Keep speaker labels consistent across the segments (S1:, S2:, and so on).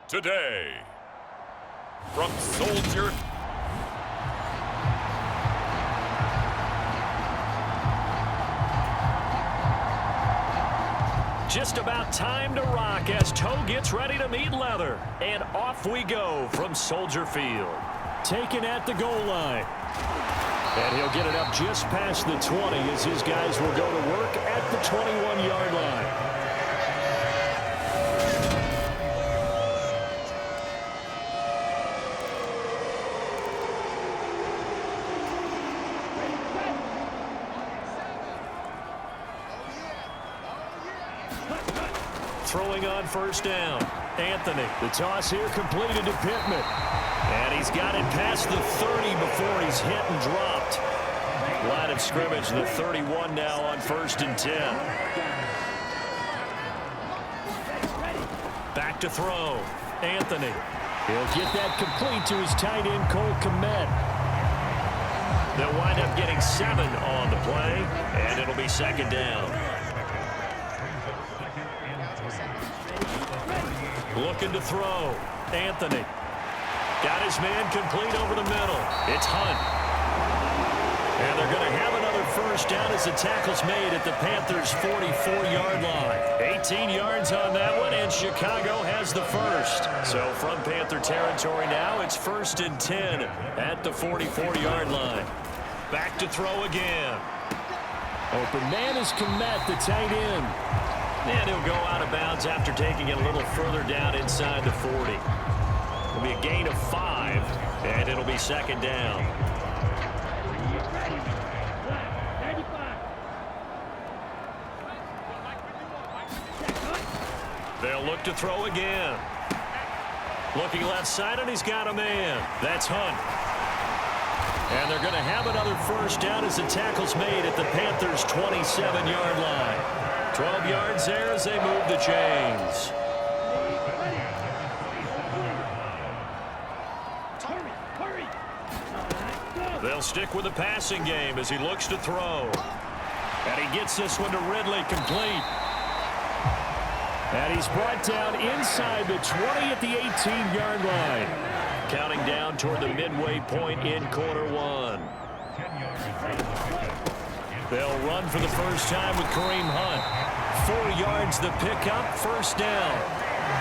S1: today. From Soldier.
S2: Just about time to rock as toe gets ready to meet leather. And off we go from Soldier Field. Taken at the goal line. And he'll get it up just past the 20 as his guys will go to work at the 21-yard line. Throwing on first down. Anthony. The toss here completed to Pittman. And he's got it past the 30 before he's hit and dropped. Line of scrimmage, the 31 now on 1st and 10. Back to throw. Anthony. He'll get that complete to his tight end, Cole Kmet. They'll wind up getting 7 on the play, and it'll be 2nd down. Looking to throw. Anthony. Got his man complete over the middle. It's Hunt. And they're going to have another first down as the tackle's made at the Panthers' 44-yard line. 18 yards on that one, and Chicago has the first. So from Panther territory now, it's 1st and 10 at the 44-yard line. Back to throw again. Open man is Kmet, the tight end. And he'll go out of bounds after taking it a little further down inside the 40. It'll be a gain of 5, and it'll be 2nd down. They'll look to throw again. Looking left side, and he's got a man. That's Hunt. And they're going to have another first down as the tackle's made at the Panthers' 27-yard line. 12 yards there as they move the chains. They'll stick with the passing game as he looks to throw. And he gets this one to Ridley complete. And he's brought down inside the 20 at the 18-yard line. Counting down toward the midway point in quarter 1. They'll run for the first time with Kareem Hunt. 4 yards the pickup, 1st down.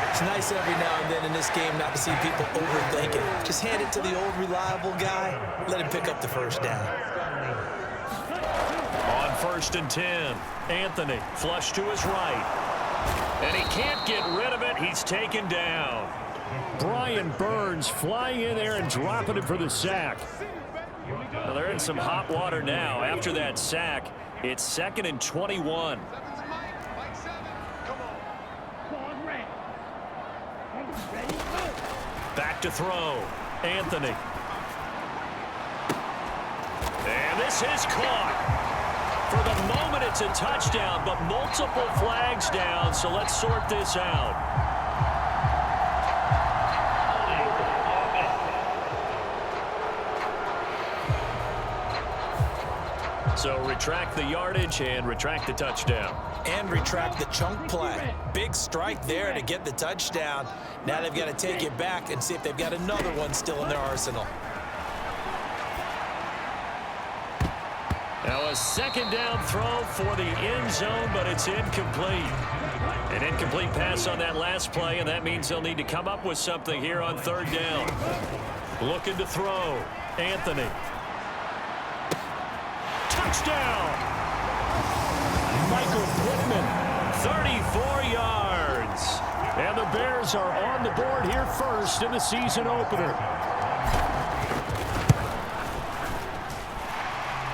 S3: It's nice every now and then in this game not to see people overthink it. Just hand it to the old reliable guy. Let him pick up the first down.
S2: On 1st and 10, Anthony flush to his right. And he can't get rid of it. He's taken down. Brian Burns flying in there and dropping it for the sack. Well, they're in some hot water now. After that sack, it's 2nd and 21. Back to throw. Anthony. And this is caught. For the moment, it's a touchdown, but multiple flags down, so let's sort this out. So retract the yardage and retract the touchdown.
S3: And retract the chunk play. Big strike there to get the touchdown. Now they've got to take it back and see if they've got another one still in their arsenal.
S2: Now a 2nd down throw for the end zone, but it's incomplete. An incomplete pass on that last play, and that means they'll need to come up with something here on 3rd down. Looking to throw. Anthony. Touchdown! Michael Pittman, 34 yards. And the Bears are on the board here first in the season opener.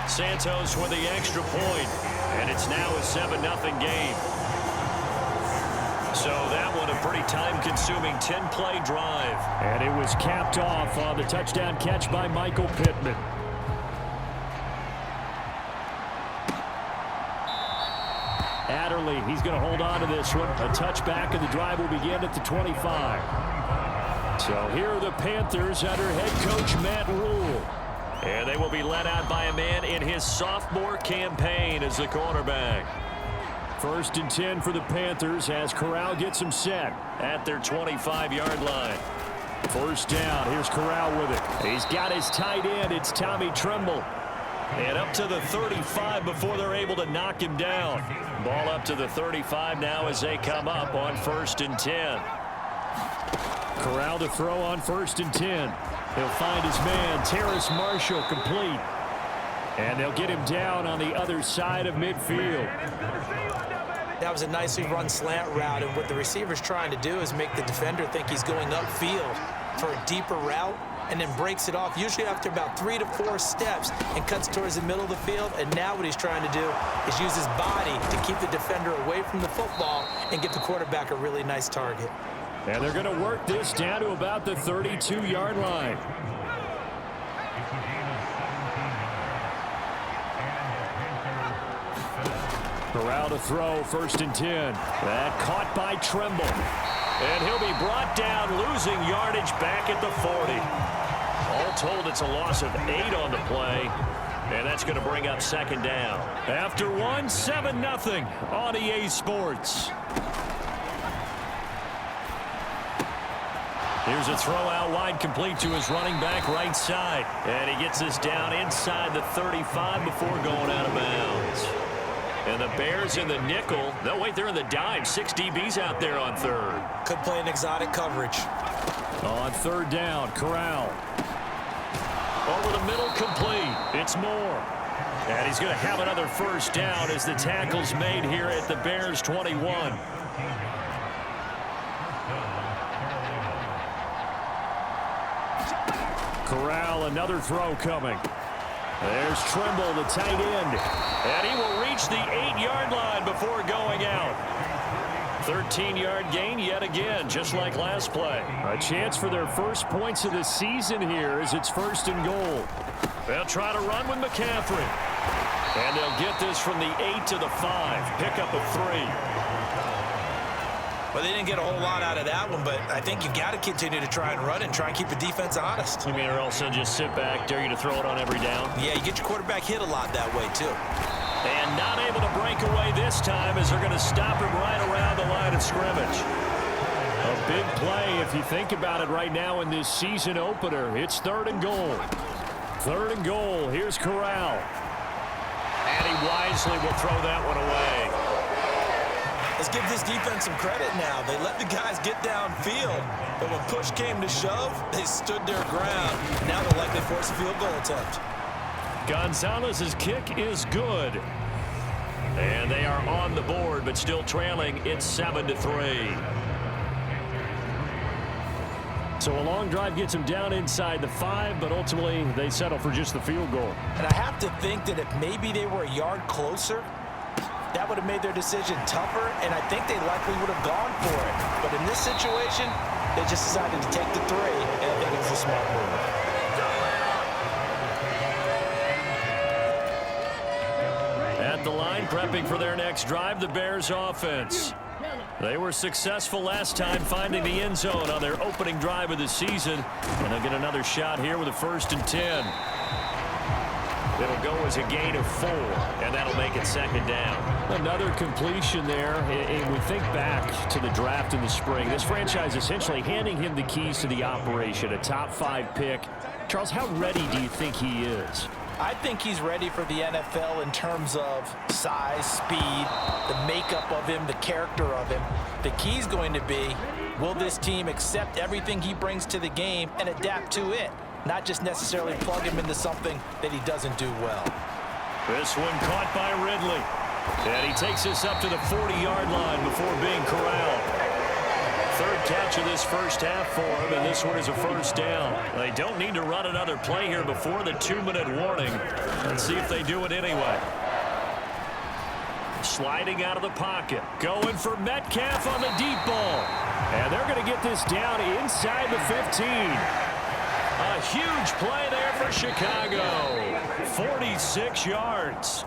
S2: Santos with the extra point, and it's now a 7-0 game. So that one a pretty time-consuming 10-play drive. And it was capped off on the touchdown catch by Michael Pittman. Adderley, he's going to hold on to this one. A touchback, and the drive will begin at the 25. So here are the Panthers under head coach Matt Rule. And they will be led out by a man in his sophomore campaign as the quarterback. First and 10 for the Panthers as Corral gets them set at their 25-yard line. First down. Here's Corral with it. He's got his tight end. It's Tommy Tremble. And up to the 35 before they're able to knock him down. Ball up to the 35 now as they come up on first and 10. Corral to throw on first and 10. He'll find his man, Terrace Marshall, complete. And they'll get him down on the other side of midfield.
S3: That was a nicely run slant route, and what the receiver's trying to do is make the defender think he's going upfield for a deeper route, and then breaks it off, usually after about 3 to 4 steps, and cuts towards the middle of the field. And now what he's trying to do is use his body to keep the defender away from the football and give the quarterback a really nice target.
S2: And they're going to work this down to about the 32-yard line. Corral to throw, first and 10. That caught by Tremble. And he'll be brought down, losing yardage back at the 40. All told, it's a loss of 8 on the play. And that's going to bring up second down. After one, 7-0 on EA Sports. Here's a throw out wide, complete to his running back right side. And he gets this down inside the 35 before going out of bounds. And the Bears in the nickel. No, wait, they're in the dime. 6 DBs out there on third.
S3: Could play an exotic coverage.
S2: On third down, Corral. Over the middle, complete. It's Moore. And he's going to have another first down as the tackle's made here at the Bears 21. Corral, another throw coming. There's Tremble, the tight end. And he will reach the 8-yard line before going out. 13-yard gain yet again, just like last play. A chance for their first points of the season here as it's first and goal. They'll try to run with McCaffrey. And they'll get this from the 8 to the 5. Pickup of 3.
S3: Well, they didn't get a whole lot out of that one, but I think you've got to continue to try and run and try and keep the defense honest.
S2: You mean, or else they'll just sit back, dare you to throw it on every down?
S3: Yeah, you get your quarterback hit a lot that way, too.
S2: And not able to break away this time as they're going to stop him right around the line of scrimmage. A big play if you think about it right now in this season opener. It's third and goal. Third and goal. Here's Corral. And he wisely will throw that one away.
S3: Let's give this defense some credit now. They let the guys get downfield, but when push came to shove, they stood their ground. Now they'll likely force a field goal attempt.
S2: Gonzalez's kick is good. And they are on the board, but still trailing. It's 7-3. So a long drive gets them down inside the 5, but ultimately they settle for just the field goal.
S3: And I have to think that if maybe they were a yard closer, that would have made their decision tougher, and I think they likely would have gone for it. But in this situation, they just decided to take the 3, and I think it's a smart move.
S2: At the line, prepping for their next drive, the Bears offense. They were successful last time finding the end zone on their opening drive of the season, and they'll get another shot here with a first and 10. It'll go as a gain of 4, and that'll make it second down. Another completion there, and we think back to the draft in the spring. This franchise essentially handing him the keys to the operation, a top 5 pick. Charles, how ready do you think he is?
S3: I think he's ready for the NFL in terms of size, speed, the makeup of him, the character of him. The key's going to be, will this team accept everything he brings to the game and adapt to it? Not just necessarily plug him into something that he doesn't do well.
S2: This one caught by Ridley. And he takes this up to the 40-yard line before being corralled. Third catch of this first half for him, and this one is a first down. They don't need to run another play here before the 2-minute warning. Let's see if they do it anyway. Sliding out of the pocket. Going for Metcalf on the deep ball. And they're going to get this down inside the 15. A huge play there for Chicago. 46 yards.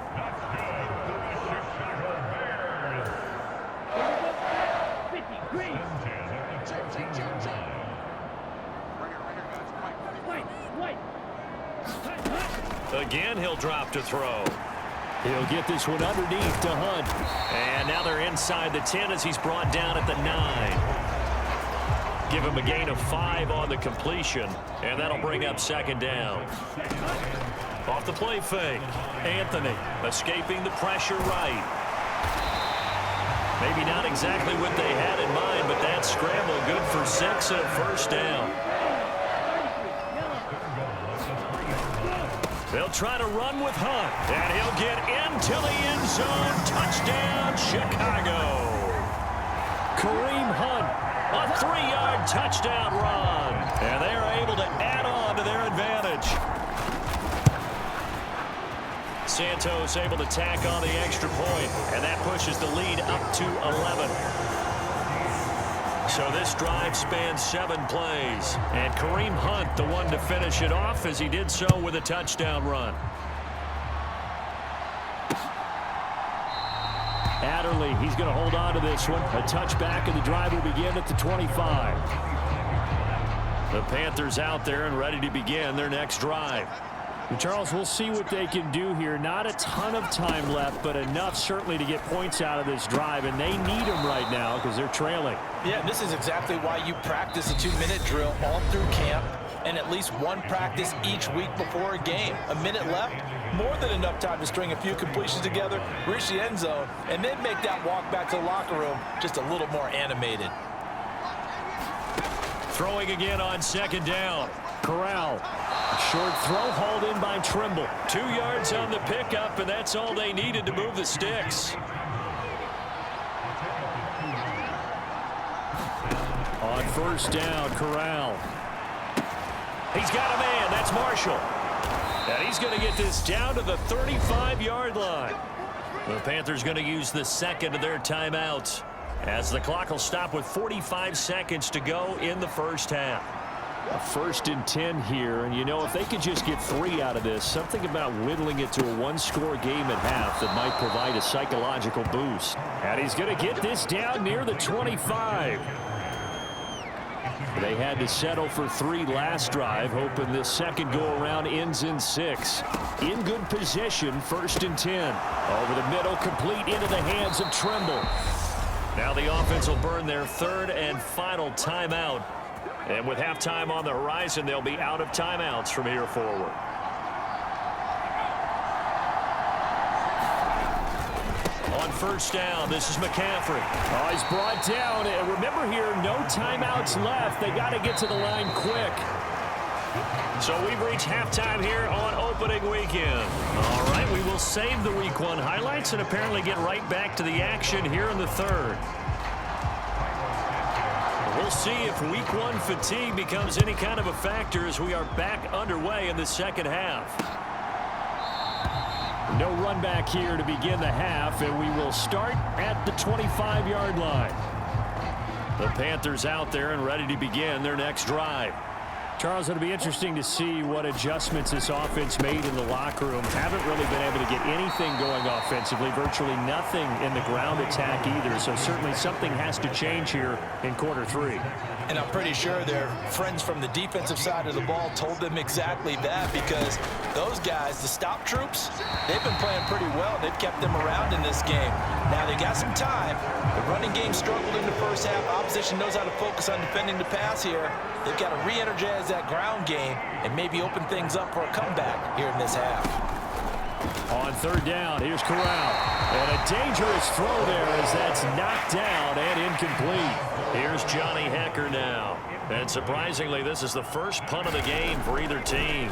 S2: Again, he'll drop to throw. He'll get this one underneath to Hunt. And now they're inside the 10 as he's brought down at the 9. Give him a gain of 5 on the completion, and that'll bring up second down. Off the play fake. Anthony escaping the pressure right. Maybe not exactly what they had in mind, but that scramble good for 6 and a first down. They'll try to run with Hunt, and he'll get into the end zone. Touchdown, Chicago. Kareem Hunt, a 3-yard touchdown run, and they are able to add on to their advantage. Santos able to tack on the extra point, and that pushes the lead up to 11. So this drive spans 7 plays, and Kareem Hunt the one to finish it off as he did so with a touchdown run. Adderley, he's going to hold on to this one. A touchback, and the drive will begin at the 25. The Panthers out there and ready to begin their next drive.
S4: Charles, we'll see what they can do here. Not a ton of time left, but enough certainly to get points out of this drive, and they need them right now because they're trailing.
S3: Yeah, and this is exactly why you practice a 2-minute drill all through camp and at least one practice each week before a game. A minute left, more than enough time to string a few completions together, reach the end zone, and then make that walk back to the locker room just a little more animated.
S2: Throwing again on second down.
S4: Corral. Short throw hauled in by Trimble.
S2: 2 yards on the pickup, and that's all they needed to move the sticks.
S4: On first down, Corral.
S2: He's got a man. That's Marshall. And he's going to get this down to the 35-yard line. The Panthers going to use the second of their timeouts as the clock will stop with 45 seconds to go in the first half.
S4: A 1st and 10 here, and you know, if they could just get 3 out of this, something about whittling it to a 1-score game at half that might provide a psychological boost.
S2: And he's going to get this down near the 25.
S4: They had to settle for 3 last drive, hoping this second go-around ends in 6. In good position, 1st and 10. Over the middle, complete into the hands of Trimble.
S2: Now the offense will burn their 3rd and final timeout. And with halftime on the horizon, they'll be out of timeouts from here forward. On first down, this is McCaffrey.
S4: Oh, he's brought down. And remember here, no timeouts left. They got to get to the line quick.
S2: So we've reached halftime here on opening weekend. All right, we will save the Week 1 highlights and apparently get right back to the action here in the 3rd. We'll see if Week 1 fatigue becomes any kind of a factor as we are back underway in the second half.
S4: No run back here to begin the half, and we will start at the 25-yard line.
S2: The Panthers out there and ready to begin their next drive.
S4: Charles, it'll be interesting to see what adjustments this offense made in the locker room. Haven't really been able to get anything going offensively, virtually nothing in the ground attack either. So certainly something has to change here in quarter 3.
S3: And I'm pretty sure their friends from the defensive side of the ball told them exactly that, because those guys, the stop troops, they've been playing pretty well. They've kept them around in this game. Now they got some time. The running game struggled in the first half. Opposition knows how to focus on defending the pass here. They've got to re-energize that ground game and maybe open things up for a comeback here in this half.
S4: On 3rd down, here's Corral. And a dangerous throw there as that's knocked down and incomplete.
S2: Here's Johnny Hecker now. And surprisingly, this is the first punt of the game for either team.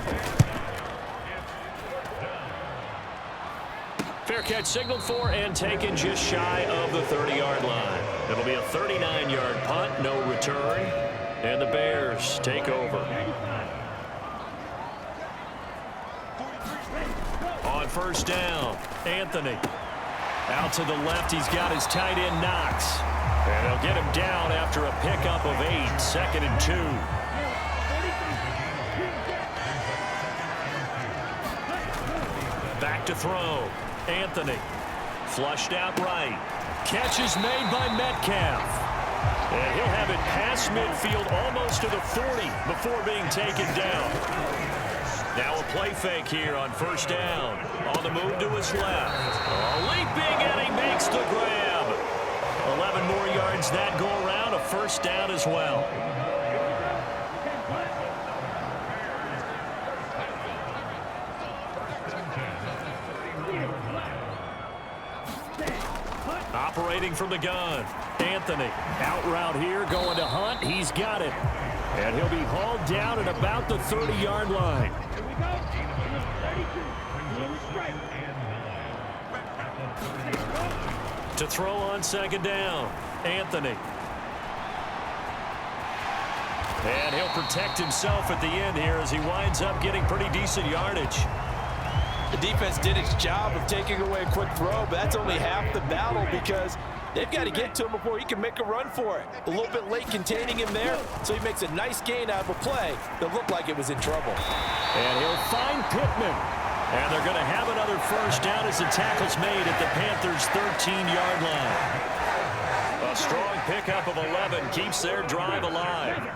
S2: Fair catch signaled for and taken just shy of the 30-yard line. It'll be a 39-yard punt, no return. And the Bears take over. On first down, Anthony. Out to the left, he's got his tight end Knox. And they'll get him down after a pickup of 8, 2nd and 2. Back to throw. Anthony. Flushed out right. Catch is made by Metcalf. And he'll have it past midfield almost to the 40 before being taken down. Now a play fake here on first down. On the move to his left. Leaping, and he makes the grab. 11 more yards that go around. A first down as well. Operating from the gun. Anthony. Out route here, going to Hunt. He's got it. And he'll be hauled down at about the 30-yard line. To throw on second down. Anthony. And he'll protect himself at the end here as he winds up getting pretty decent yardage.
S3: The defense did its job of taking away a quick throw, but that's only half the battle because they've got to get to him before he can make a run for it. A little bit late containing him there, so he makes a nice gain out of a play that looked like it was in trouble.
S2: And he'll find Pittman. And they're going to have another first down as the tackle's made at the Panthers' 13-yard line. A strong pickup of 11 keeps their drive alive.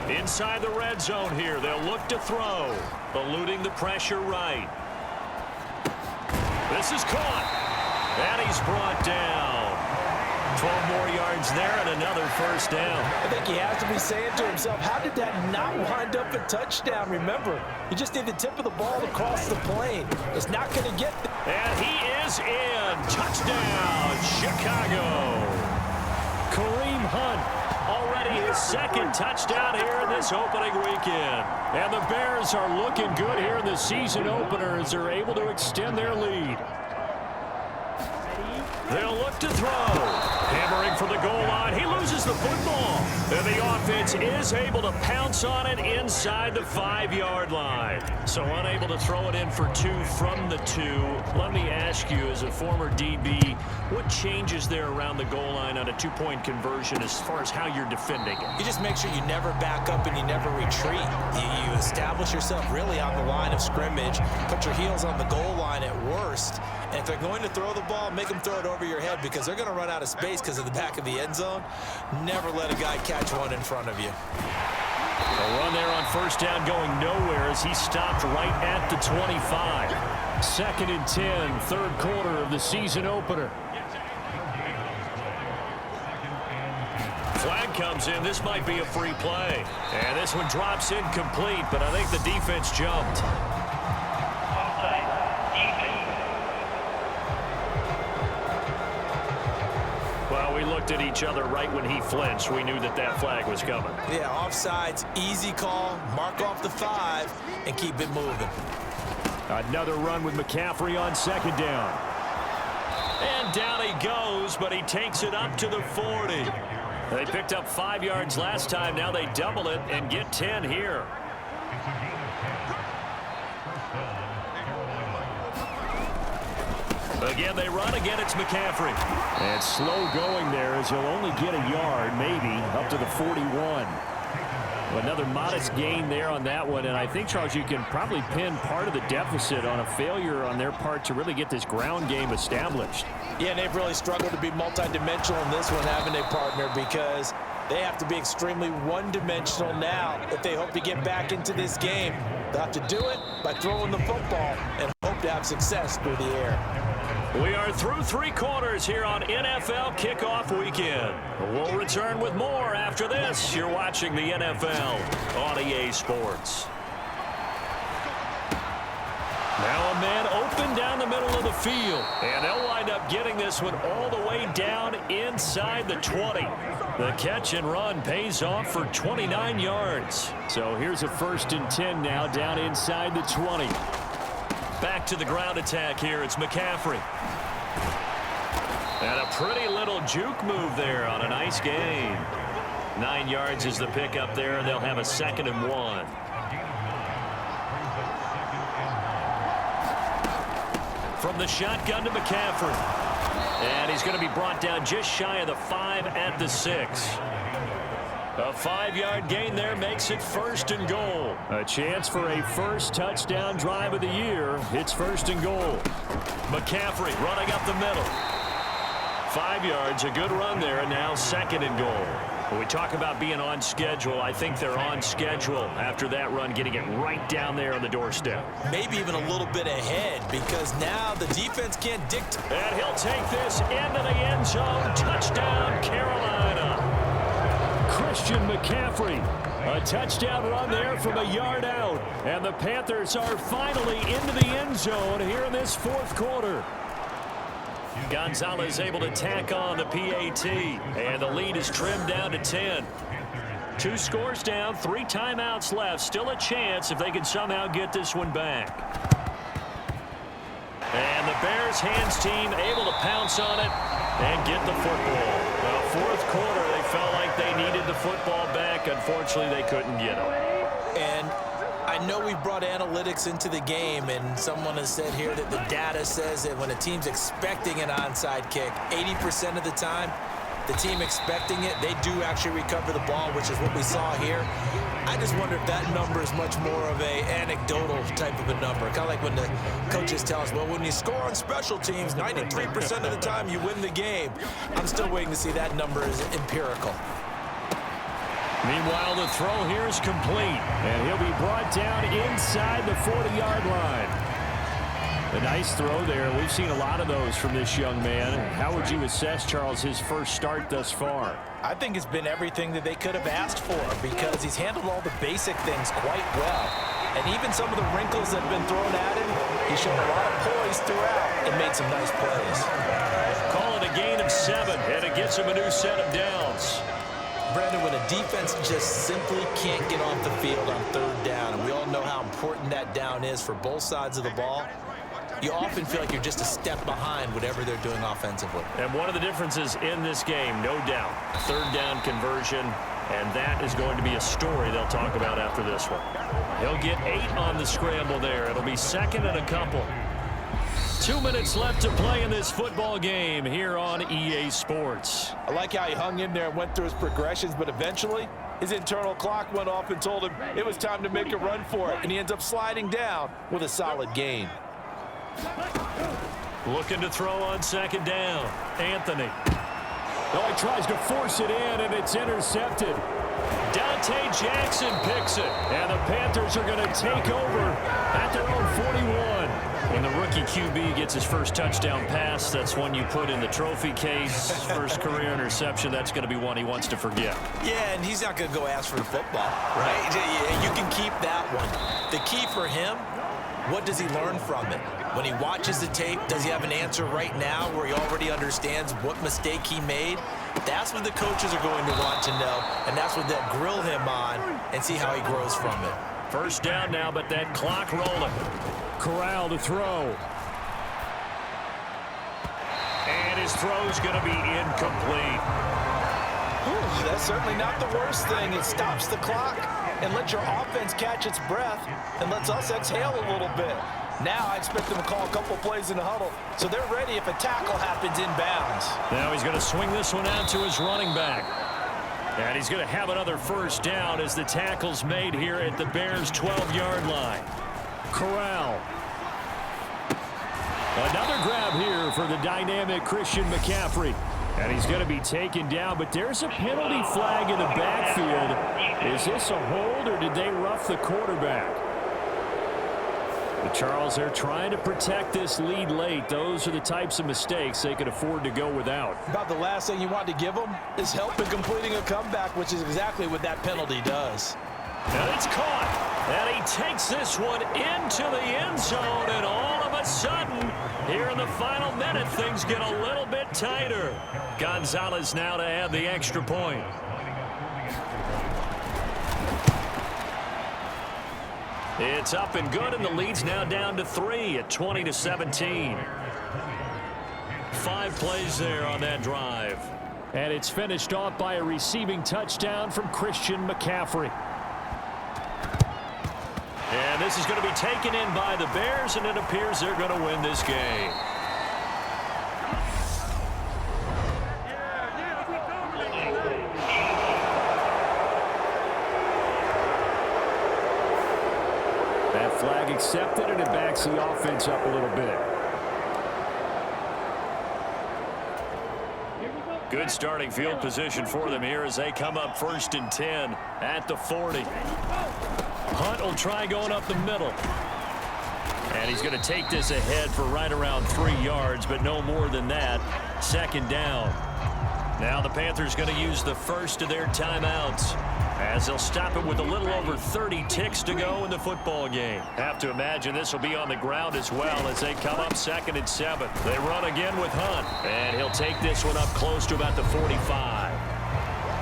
S2: Inside the red zone here, they'll look to throw. Eluding the pressure right. This is caught. And he's brought down. 12 more yards there and another first down.
S3: I think he has to be saying to himself, how did that not wind up a touchdown? Remember, you just need the tip of the ball to cross the plane. It's not going to get there.
S2: And he is in. Touchdown, Chicago. Kareem Hunt. Already his second touchdown here in this opening weekend. And the Bears are looking good here in the season opener as they're able to extend their lead. They'll look to throw. Hammering for the goal line. He loses the football. And the offense is able to pounce on it inside the 5-yard line. So unable to throw it in for 2 from the 2. Let me ask you, as a former DB, what changes there around the goal line on a 2-point conversion as far as how you're defending it?
S3: You just make sure you never back up and you never retreat. You establish yourself really on the line of scrimmage, put your heels on the goal line at worst, and if they're going to throw the ball, make them throw it over your head because they're going to run out of space because of the back of the end zone. Never let a guy catch one in front of you.
S2: A run there on first down going nowhere as he stopped right at the 25. 2nd and 10, third quarter of the season opener. Flag comes in. This might be a free play. And this one drops incomplete, but I think the defense jumped. Well, we looked at each other right when he flinched. We knew that that flag was coming.
S3: Yeah, offsides, easy call, mark off the 5, and keep it moving.
S2: Another run with McCaffrey on second down. And down he goes, but he takes it up to the 40. They picked up 5 yards last time. Now they double it and get 10 here. Again, they run. Again, it's McCaffrey. And slow going there as he'll only get a yard, maybe, up to the 41. Another modest gain there on that one. And I think, Charles, you can probably pin part of the deficit on a failure on their part to really get this ground game established.
S3: Yeah, and they've really struggled to be multidimensional in this one, haven't they, partner? Because they have to be extremely one-dimensional now if they hope to get back into this game. They'll have to do it by throwing the football and hope to have success through the air.
S2: We are through 3 quarters here on NFL Kickoff Weekend. We'll return with more after this. You're watching the NFL on EA Sports. Now a man open down the middle of the field. And they'll wind up getting this one all the way down inside the 20. The catch and run pays off for 29 yards. So here's a 1st and 10 now down inside the 20. Back to the ground attack here. It's McCaffrey. And a pretty little juke move there on a nice gain. 9 yards is the pickup there. They'll have a 2nd and 1. From the shotgun to McCaffrey. And he's going to be brought down just shy of the 5 at the 6. A 5-yard gain there makes it 1st and goal. A chance for a first touchdown drive of the year. It's 1st and goal. McCaffrey running up the middle. 5 yards, a good run there, and now 2nd and goal. When we talk about being on schedule, I think they're on schedule after that run, getting it right down there on the doorstep.
S3: Maybe even a little bit ahead because now the defense can't dictate.
S2: And he'll take this into the end zone. Touchdown, Carolina.
S4: Christian McCaffrey. A touchdown run there from a yard out. And the Panthers are finally into the end zone here in this fourth quarter.
S2: Gonzalez able to tack on the PAT, and the lead is trimmed down to 10. 2 scores down, 3 timeouts left. Still a chance if they can somehow get this one back. And the Bears hands team able to pounce on it and get the football. Well, fourth quarter, they felt like they needed the football back. Unfortunately, they couldn't get it.
S3: And I know we brought analytics into the game, and someone has said here that the data says that when a team's expecting an onside kick, 80% of the time, the team expecting it, they do actually recover the ball, which is what we saw here. I just wonder if that number is much more of a anecdotal type of a number. Kind of like when the coaches tell us, well, when you score on special teams, 93% of the time you win the game. I'm still waiting to see that number is empirical.
S4: Meanwhile, the throw here is complete, and he'll be brought down inside the 40-yard line. A nice throw there. We've seen a lot of those from this young man. How would you assess, Charles, his first start thus far?
S3: I think it's been everything that they could have asked for because he's handled all the basic things quite well. And even some of the wrinkles that have been thrown at him, he showed a lot of poise throughout and made some nice plays.
S2: Call it a gain of 7, and it gets him a new set of downs.
S3: Brandon, when a defense just simply can't get off the field on 3rd down, and we all know how important that down is for both sides of the ball, you often feel like you're just a step behind whatever they're doing offensively.
S2: And one of the differences in this game, no doubt, 3rd down conversion, and that is going to be a story they'll talk about after this one. He'll get 8 on the scramble there. It'll be 2nd and a couple. 2 minutes left to play in this football game here on EA Sports.
S5: I like how he hung in there and went through his progressions, but eventually his internal clock went off and told him it was time to make a run for it, and he ends up sliding down with a solid gain.
S2: Looking to throw on 2nd down. Anthony.
S4: Oh, he tries to force it in, and it's intercepted.
S2: Dante Jackson picks it.
S4: And the Panthers are going to take over at their own 41.
S2: When the rookie QB gets his first touchdown pass, that's one you put in the trophy case. First career interception, that's going to be one he wants to forget.
S3: Yeah, and he's not going to go ask for the football, right? You can keep that one. The key for him, what does he learn from it? When he watches the tape, does he have an answer right now where he already understands what mistake he made? That's what the coaches are going to want to know, and that's what they'll grill him on and see how he grows from it.
S2: First down now, but that clock rolling.
S4: Corral to throw.
S2: And his throw's going to be incomplete.
S5: Ooh, that's certainly not the worst thing. It stops the clock and lets your offense catch its breath and lets us exhale a little bit. Now I expect them to call a couple plays in the huddle, so they're ready if a tackle happens inbounds.
S2: Now he's going to swing this one out to his running back. And he's going to have another first down as the tackle's made here at the Bears' 12-yard line.
S4: Corral. Another grab here for the dynamic Christian McCaffrey. And he's going to be taken down, but there's a penalty flag in the backfield. Is this a hold, or did they rough the quarterback? But Charles, they're trying to protect this lead late. Those are the types of mistakes they could afford to go without.
S5: About the last thing you want to give them is help in completing a comeback, which is exactly what that penalty does.
S2: And it's caught. And he takes this one into the end zone, and all of a sudden, here in the final minute, things get a little bit tighter. Gonzalez now to add the extra point. It's up and good, and the lead's now down to 3 at 20-17. 5 plays there on that drive.
S4: And it's finished off by a receiving touchdown from Christian McCaffrey.
S2: And this is going to be taken in by the Bears, and it appears they're going to win this game.
S4: That flag accepted, and it backs the offense up a little bit.
S2: Good starting field position for them here as they come up 1st and 10 at the 40. Hunt will try going up the middle. And he's going to take this ahead for right around 3 yards, but no more than that. 2nd down. Now the Panthers going to use the first of their timeouts as they'll stop it with a little over 30 ticks to go in the football game. Have to imagine this will be on the ground as well as they come up 2nd and 7. They run again with Hunt, and he'll take this one up close to about the 45.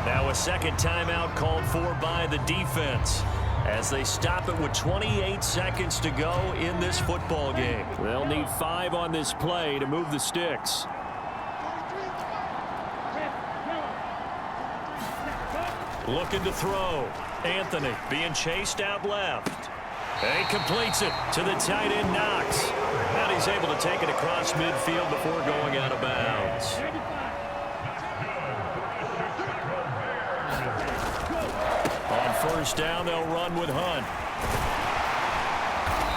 S2: Now a second timeout called for by the defense as they stop it with 28 seconds to go in this football game.
S4: They'll need 5 on this play to move the sticks.
S2: Looking to throw. Anthony being chased out left. And he completes it to the tight end Knox. And he's able to take it across midfield before going out of bounds. On 1st down, they'll run with Hunt.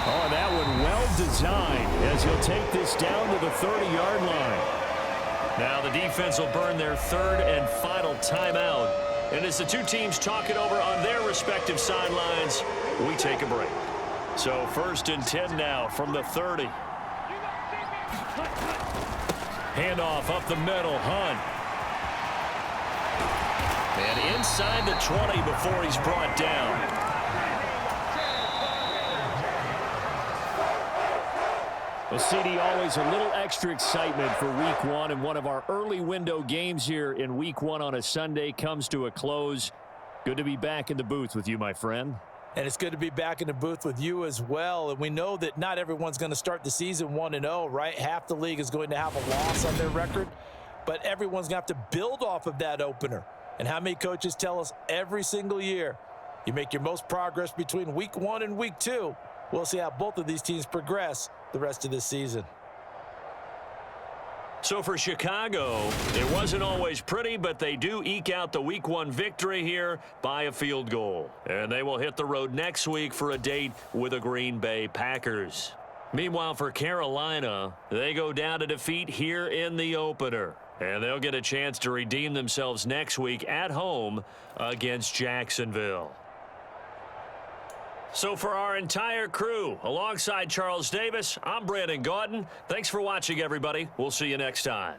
S4: Oh, that one well designed as he'll take this down to the 30-yard line.
S2: Now the defense will burn their 3rd and final timeout. And as the two teams talk it over on their respective sidelines, we take a break. So 1st and 10 now from the 30. Handoff up the middle, Hunt. And inside the 20 before he's brought down.
S4: Well, CD, always a little extra excitement for Week 1, and one of our early window games here in Week 1 on a Sunday comes to a close. Good to be back in the booth with you, my friend.
S3: And it's good to be back in the booth with you as well. And we know that not everyone's going to start the season 1-0, right? Half the league is going to have a loss on their record, but everyone's going to have to build off of that opener. And how many coaches tell us every single year, you make your most progress between Week 1 and Week 2. We'll see how both of these teams progress the rest of this season.
S2: So for Chicago, it wasn't always pretty, but they do eke out the Week 1 victory here by a field goal. And they will hit the road next week for a date with the Green Bay Packers. Meanwhile, for Carolina, they go down to defeat here in the opener. And they'll get a chance to redeem themselves next week at home against Jacksonville. So for our entire crew, alongside Charles Davis, I'm Brandon Gaudin. Thanks for watching, everybody. We'll see you next time.